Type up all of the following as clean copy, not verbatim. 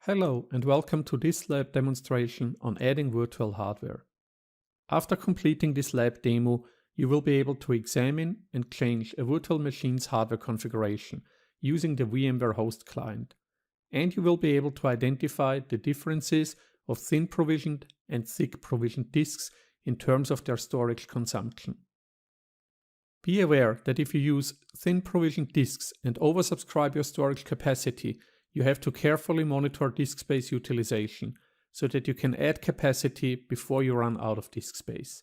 Hello and welcome to this lab demonstration on adding virtual hardware. After completing this lab demo, you will be able to examine and change a virtual machine's hardware configuration using the VMware host client, and you will be able to identify the differences of thin provisioned and thick provisioned disks in terms of their storage consumption. Be aware that if you use thin provisioned disks and oversubscribe your storage capacity, you have to carefully monitor disk space utilization so that you can add capacity before you run out of disk space.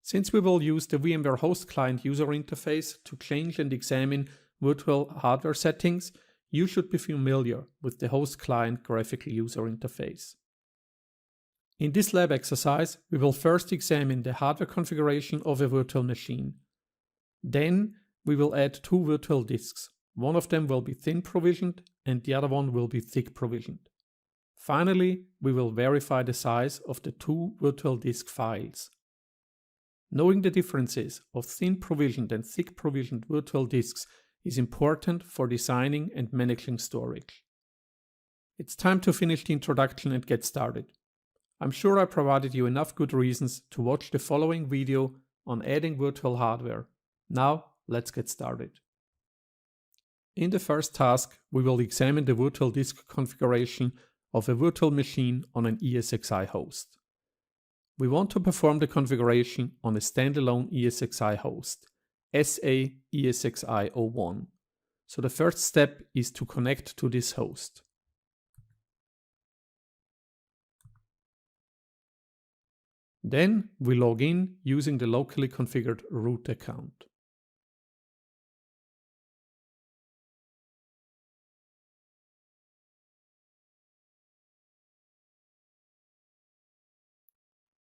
Since we will use the VMware host client user interface to change and examine virtual hardware settings, you should be familiar with the host client graphical user interface. In this lab exercise, we will first examine the hardware configuration of a virtual machine. Then we will add two virtual disks. One of them will be thin provisioned and the other one will be thick provisioned. Finally, we will verify the size of the two virtual disk files. Knowing the differences of thin provisioned and thick provisioned virtual disks is important for designing and managing storage. It's time to finish the introduction and get started. I'm sure I provided you enough good reasons to watch the following video on adding virtual hardware. Now, let's get started. In the first task, we will examine the virtual disk configuration of a virtual machine on an ESXi host. We want to perform the configuration on a standalone ESXi host, SA ESXi01. So the first step is to connect to this host. Then we log in using the locally configured root account.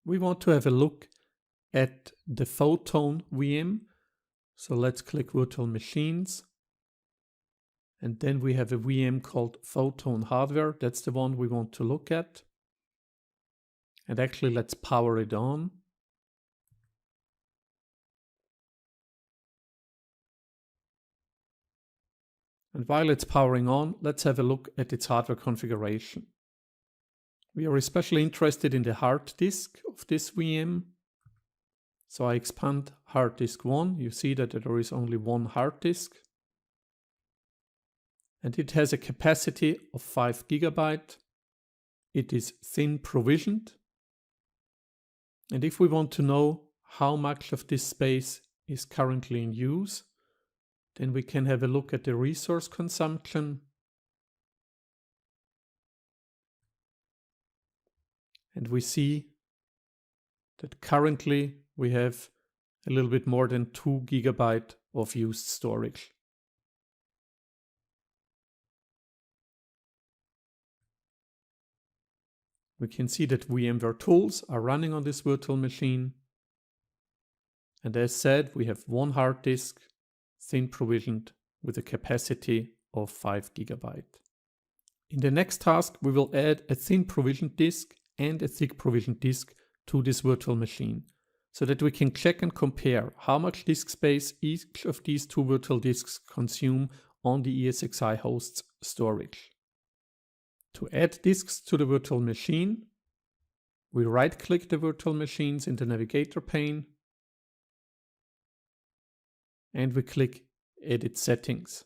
We want to have a look at the Photon VM. So let's click Virtual Machines. And then we have a VM called Photon Hardware. That's the one we want to look at. And actually, let's power it on. And while it's powering on, let's have a look at its hardware configuration. We are especially interested in the hard disk of this VM. So I expand hard disk 1. You see that there is only one hard disk. And it has a capacity of 5 GB. It is thin provisioned. And if we want to know how much of this space is currently in use, then we can have a look at the resource consumption. And we see that currently we have a little bit more than 2 GB of used storage. We can see that VMware tools are running on this virtual machine. And as said, we have one hard disk, thin provisioned, with a capacity of 5 GB. In the next task, we will add a thin provisioned disk and a thick provisioned disk to this virtual machine, so that we can check and compare how much disk space each of these two virtual disks consume on the ESXi host's storage. To add disks to the virtual machine, we right-click the virtual machines in the navigator pane and we click Edit Settings.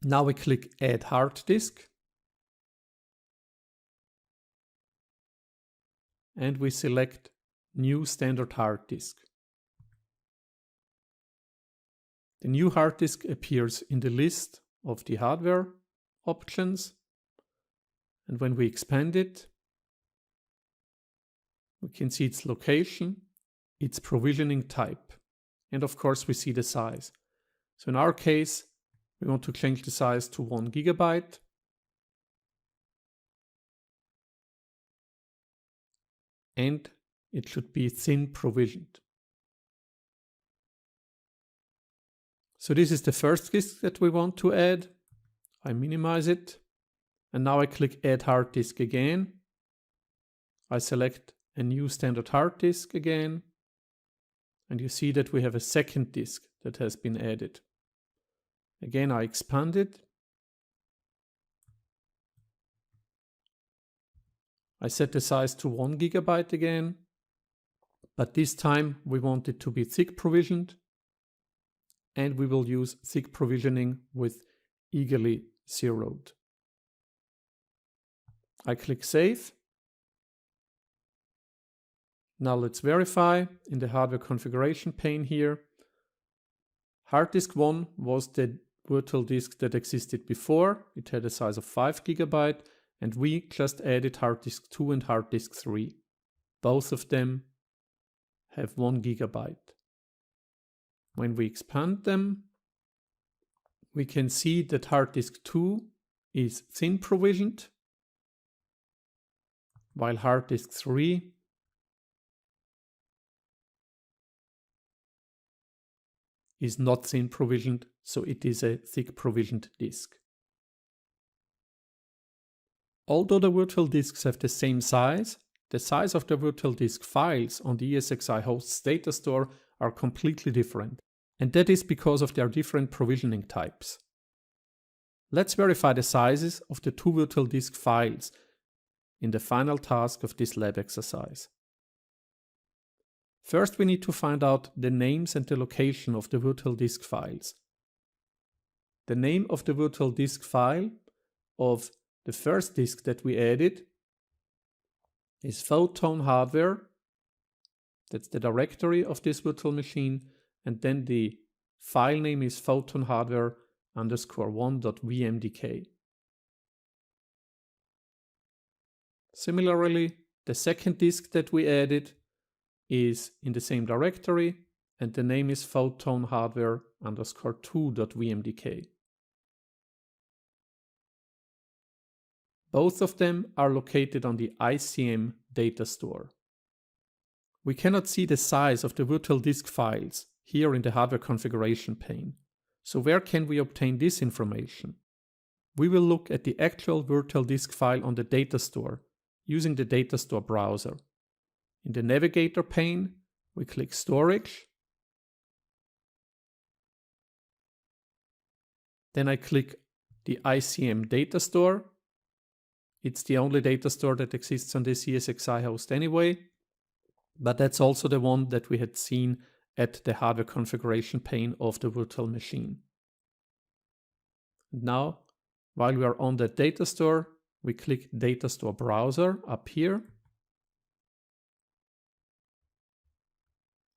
Now we click Add Hard Disk and we select New Standard Hard Disk. The new hard disk appears in the list of the hardware options, and when we expand it, we can see its location, its provisioning type, and of course we see the size. So in our case, we want to change the size to 1 GB. And it should be thin provisioned. So this is the first disk that we want to add. I minimize it. And now I click Add Hard Disk again. I select a new standard hard disk again. and you see that we have a second disk that has been added. Again, I expand it. I set the size to 1 GB again, but this time we want it to be thick provisioned, and we will use thick provisioning with eagerly zeroed. I click Save. Now let's verify in the hardware configuration pane here. Hard disk 1 was the virtual disk that existed before. It had a size of 5 GB, and we just added hard disk 2 and hard disk 3. Both of them have 1 GB. When we expand them, we can see that hard disk 2 is thin provisioned, while hard disk 3 is not thin provisioned, so it is a thick provisioned disk. Although the virtual disks have the same size, the size of the virtual disk files on the ESXi host's data store are completely different, and that is because of their different provisioning types. Let's verify the sizes of the two virtual disk files in the final task of this lab exercise. First, we need to find out the names and the location of the virtual disk files. The name of the virtual disk file of the first disk that we added is Photon Hardware. That's the directory of this virtual machine, and then the file name is photonhardware_1.vmdk. Similarly, the second disk that we added is in the same directory, and the name is photonhardware_2.vmdk. Both of them are located on the ICM data store. We cannot see the size of the virtual disk files here in the hardware configuration pane. So where can we obtain this information? We will look at the actual virtual disk file on the data store using the data store browser. In the navigator pane, we click Storage. Then I click the ICM data store. It's the only data store that exists on this ESXi host anyway, but that's also the one that we had seen at the hardware configuration pane of the virtual machine. Now, while we are on that data store, we click Data Store Browser up here.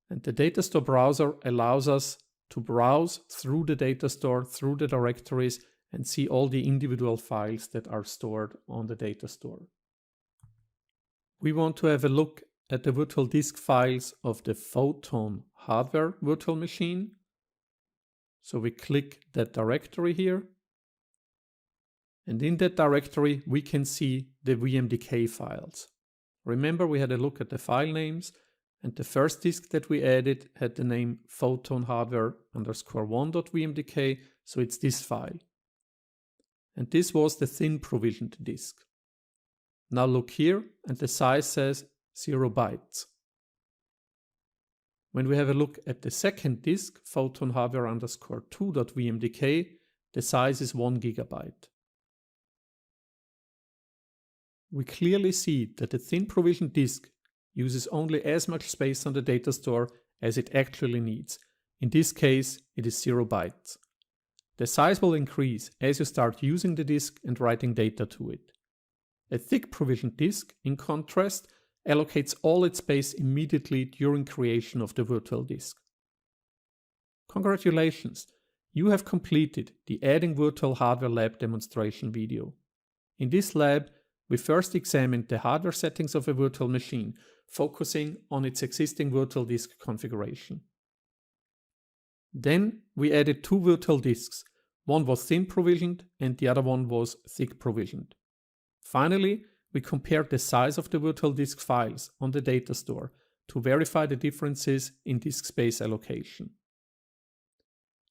And the data store browser allows us to browse through the data store, through the directories, and see all the individual files that are stored on the data store. We want to have a look at the virtual disk files of the Photon Hardware virtual machine. So we click that directory here. And in that directory, we can see the VMDK files. Remember, we had a look at the file names, and the first disk that we added had the name photonhardware_1.vmdk, so it's this file. And this was the thin provisioned disk. Now look here, and the size says 0 bytes. When we have a look at the second disk, photonhardware_2.vmdk, the size is 1 gigabyte. We clearly see that the thin provisioned disk uses only as much space on the data store as it actually needs. In this case, it is 0 bytes. The size will increase as you start using the disk and writing data to it. A thick provisioned disk, in contrast, allocates all its space immediately during creation of the virtual disk. Congratulations! You have completed the Adding Virtual Hardware Lab demonstration video. In this lab, we first examined the hardware settings of a virtual machine, focusing on its existing virtual disk configuration. Then we added two virtual disks. One was thin provisioned and the other one was thick provisioned. Finally, we compared the size of the virtual disk files on the data store to verify the differences in disk space allocation.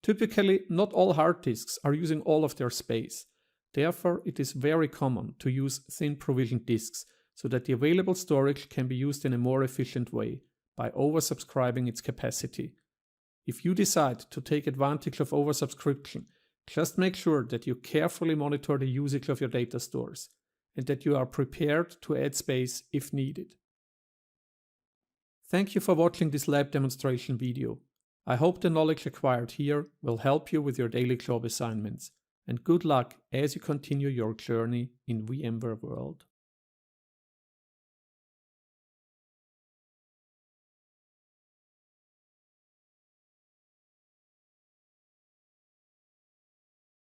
Typically, not all hard disks are using all of their space. Therefore, it is very common to use thin provisioned disks so that the available storage can be used in a more efficient way by oversubscribing its capacity. If you decide to take advantage of oversubscription, just make sure that you carefully monitor the usage of your data stores and that you are prepared to add space if needed. Thank you for watching this lab demonstration video. I hope the knowledge acquired here will help you with your daily job assignments, and good luck as you continue your journey in VMware World.